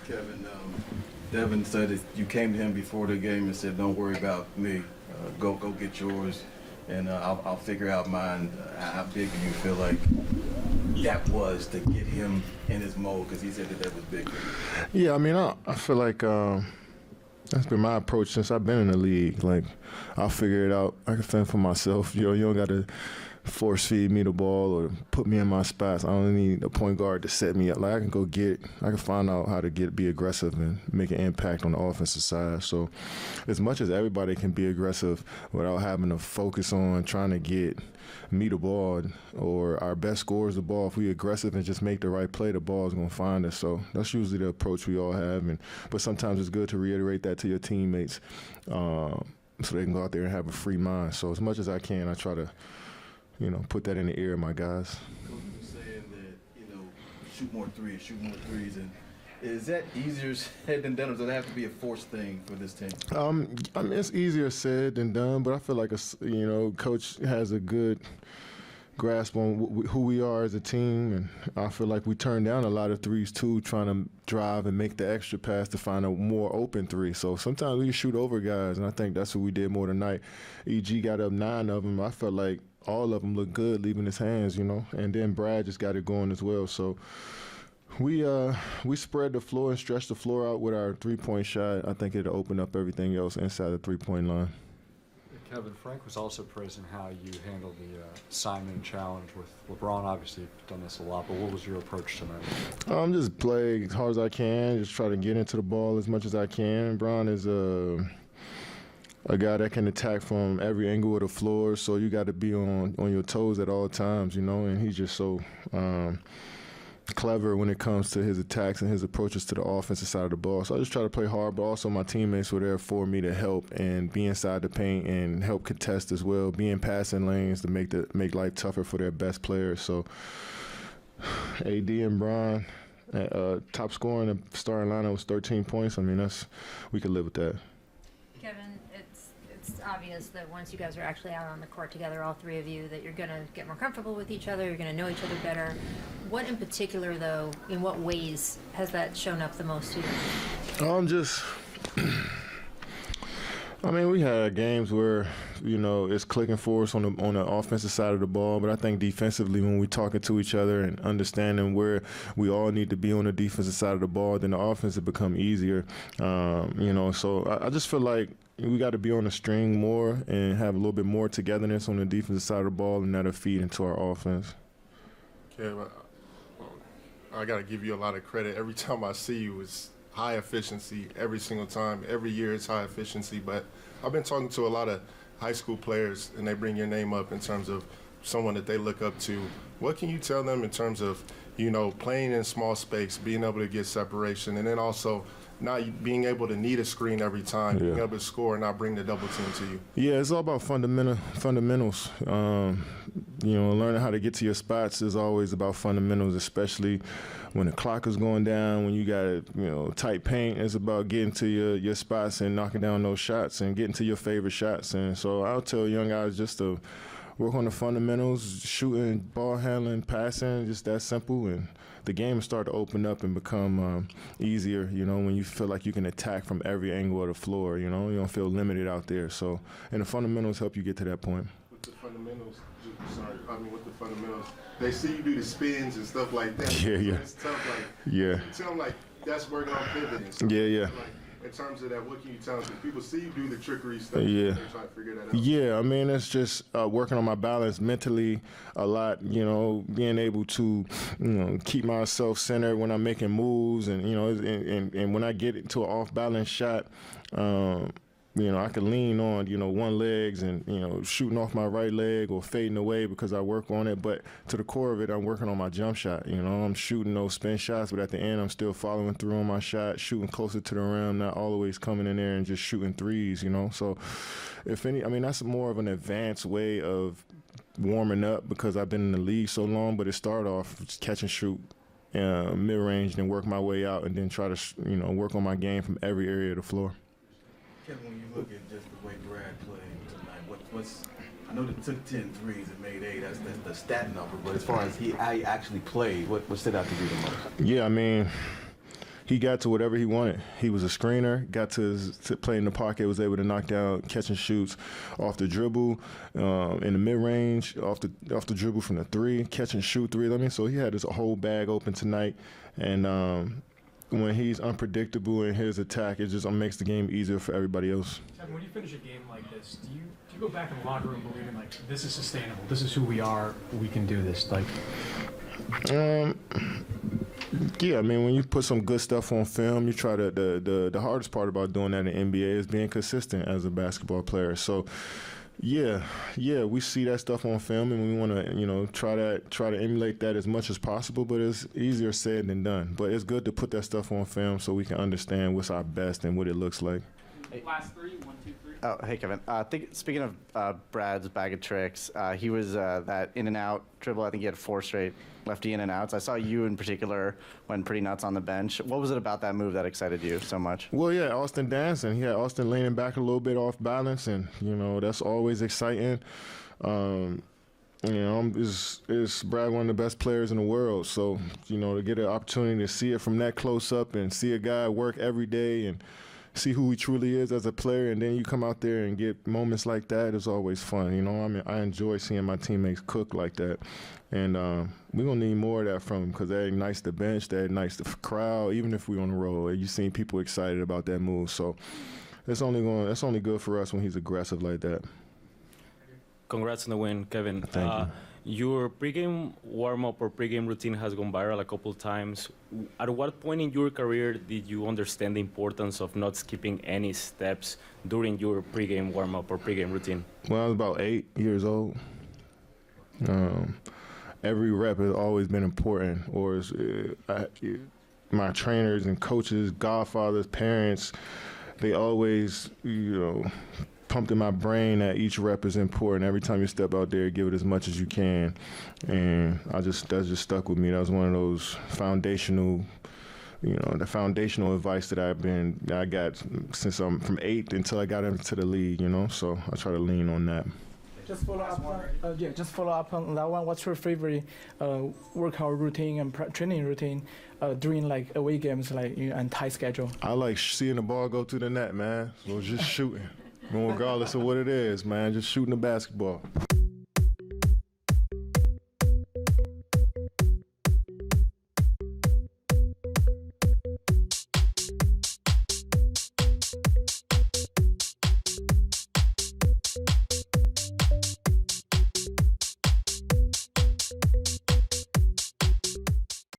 Kevin, Devin said that you came to him before the game and said, "Don't worry about me. Go get yours, and I'll figure out mine." How big do you feel like that was to get him in his mode? Because he said that was big. Yeah, I mean, I feel like that's been my approach since I've been in the league. Like, I'll figure it out. I can fend for myself. You don't got to force feed me the ball or put me in my spots. I don't need a point guard to set me up. Like, I can find out how to be aggressive and make an impact on the offensive side. So as much as everybody can be aggressive without having to focus on trying to get me the ball or our best scorers the ball, if we aggressive and just make the right play, the ball is going to find us. So that's usually the approach we all have. But sometimes it's good to reiterate that to your teammates so they can go out there and have a free mind. So as much as I can, I try to put that in the ear of my guys. Coach was saying that, shoot more threes, and is that easier said than done, or does it have to be a forced thing for this team? I mean, it's easier said than done, but I feel like coach has a good grasp on who we are as a team, and I feel like we turn down a lot of threes too, trying to drive and make the extra pass to find a more open three. So sometimes we shoot over guys, and I think that's what we did more tonight. EG got up 9 of them. I felt like all of them looked good leaving his hands, and then Brad just got it going as well. So we spread the floor and stretched the floor out with our three-point shot. I think it'll open up everything else inside the three-point line. Kevin, Frank was also praising how you handled the Simon challenge with LeBron. Obviously, you've done this a lot, but what was your approach tonight? Just play as hard as I can, just try to get into the ball as much as I can. Bron is a guy that can attack from every angle of the floor, so you got to be on your toes at all times, and he's just so clever when it comes to his attacks and his approaches to the offensive side of the ball. So I just try to play hard, but also my teammates were there for me to help and be inside the paint and help contest as well, be in passing lanes to make life tougher for their best players. So AD and Bron, top scorer in the starting lineup was 13 points. I mean, we could live with that. Kevin, it's obvious that once you guys are actually out on the court together, all three of you, that you're going to get more comfortable with each other, you're going to know each other better. What in particular, though, in what ways has that shown up the most to you? I mean, we had games where, it's clicking for us on the offensive side of the ball, but I think defensively when we're talking to each other and understanding where we all need to be on the defensive side of the ball, then the offense has become easier. So I just feel like we got to be on the string more and have a little bit more togetherness on the defensive side of the ball, and that'll feed into our offense. Kev, I got to give you a lot of credit. Every time I see you, it's high efficiency every single time. Every year it's high efficiency. But I've been talking to a lot of high school players, and they bring your name up in terms of someone that they look up to. What can you tell them in terms of, playing in small space, being able to get separation, and then also not being able to need a screen every time, being able to score and not bring the double team to you? Yeah, it's all about fundamentals. Learning how to get to your spots is always about fundamentals, especially when the clock is going down, when you got tight paint. It's about getting to your spots and knocking down those shots and getting to your favorite shots. And so I'll tell young guys just to work on the fundamentals, shooting, ball handling, passing, just that simple. And the game will start to open up and become easier, when you feel like you can attack from every angle of the floor, you don't feel limited out there. So, and the fundamentals help you get to that point. With the fundamentals, they see you do the spins and stuff like that. Yeah. It's tough, you tell them, that's working on pivoting. Yeah. In terms of that, what can you tell them? Because people see you do the trickery stuff. Yeah. They're trying to figure that out. Yeah, I mean, it's just working on my balance mentally a lot, being able to, keep myself centered when I'm making moves and, and when I get into an off-balance shot, I can lean on, one legs and, shooting off my right leg or fading away because I work on it. But to the core of it, I'm working on my jump shot. I'm shooting those spin shots, but at the end, I'm still following through on my shot, shooting closer to the rim, not always coming in there and just shooting threes, So that's more of an advanced way of warming up because I've been in the league so long, but it started off just catch and shoot. Mid-range, then work my way out, and then try to, work on my game from every area of the floor. Kevin, when you look at just the way Brad played tonight, I know that took 10 threes and made 8. That's the stat number. But as far as how he actually played, what stood out to you the most? Yeah, I mean, he got to whatever he wanted. He was a screener, got to play in the pocket, was able to knock down catch and shoots off the dribble, in the mid-range, off the dribble from the three, catch and shoot three. I mean, so he had his whole bag open tonight. And when he's unpredictable in his attack, it just makes the game easier for everybody else. Kevin, when you finish a game like this, do you go back in the locker room believing like this is sustainable, this is who we are, we can do this? Like, yeah, I mean, when you put some good stuff on film, you try to. The hardest part about doing that in NBA is being consistent as a basketball player. So, yeah, we see that stuff on film, and we want to, try to emulate that as much as possible. But it's easier said than done. But it's good to put that stuff on film so we can understand what's our best and what it looks like. Last three, 1, 2, 3. Oh, hey, Kevin. Speaking of Brad's bag of tricks, he was that in and out dribble. I think he had 4 straight lefty in and outs. I saw you in particular went pretty nuts on the bench. What was it about that move that excited you so much? Well, yeah, Austin dancing. He had Austin leaning back a little bit off balance, and that's always exciting. Is Brad one of the best players in the world? So to get an opportunity to see it from that close up and see a guy work every day and see who he truly is as a player, and then you come out there and get moments like that is always fun. I mean, I enjoy seeing my teammates cook like that, and we're gonna need more of that from him because that ignites the bench, that ignites the crowd. Even if we're on the road, you seen people excited about that move, so that's only good for us when he's aggressive like that. Congrats on the win, Kevin. Thank you. Your pregame warm-up or pregame routine has gone viral a couple times. At what point in your career did you understand the importance of not skipping any steps during your pregame warm-up or pregame routine? When I was about 8 years old, every rep has always been important. My trainers and coaches, godfathers, parents, they always, pumped in my brain that each rep is important. Every time you step out there, give it as much as you can, and that just stuck with me. That was one of those foundational, the foundational advice that I got since I'm from 8 until I got into the league. So I try to lean on that. Just follow up on that one. What's your favorite workout routine and training routine during like away games, and tight schedule? I like seeing the ball go through the net, man. So just shooting. Regardless of what it is, man, just shooting the basketball.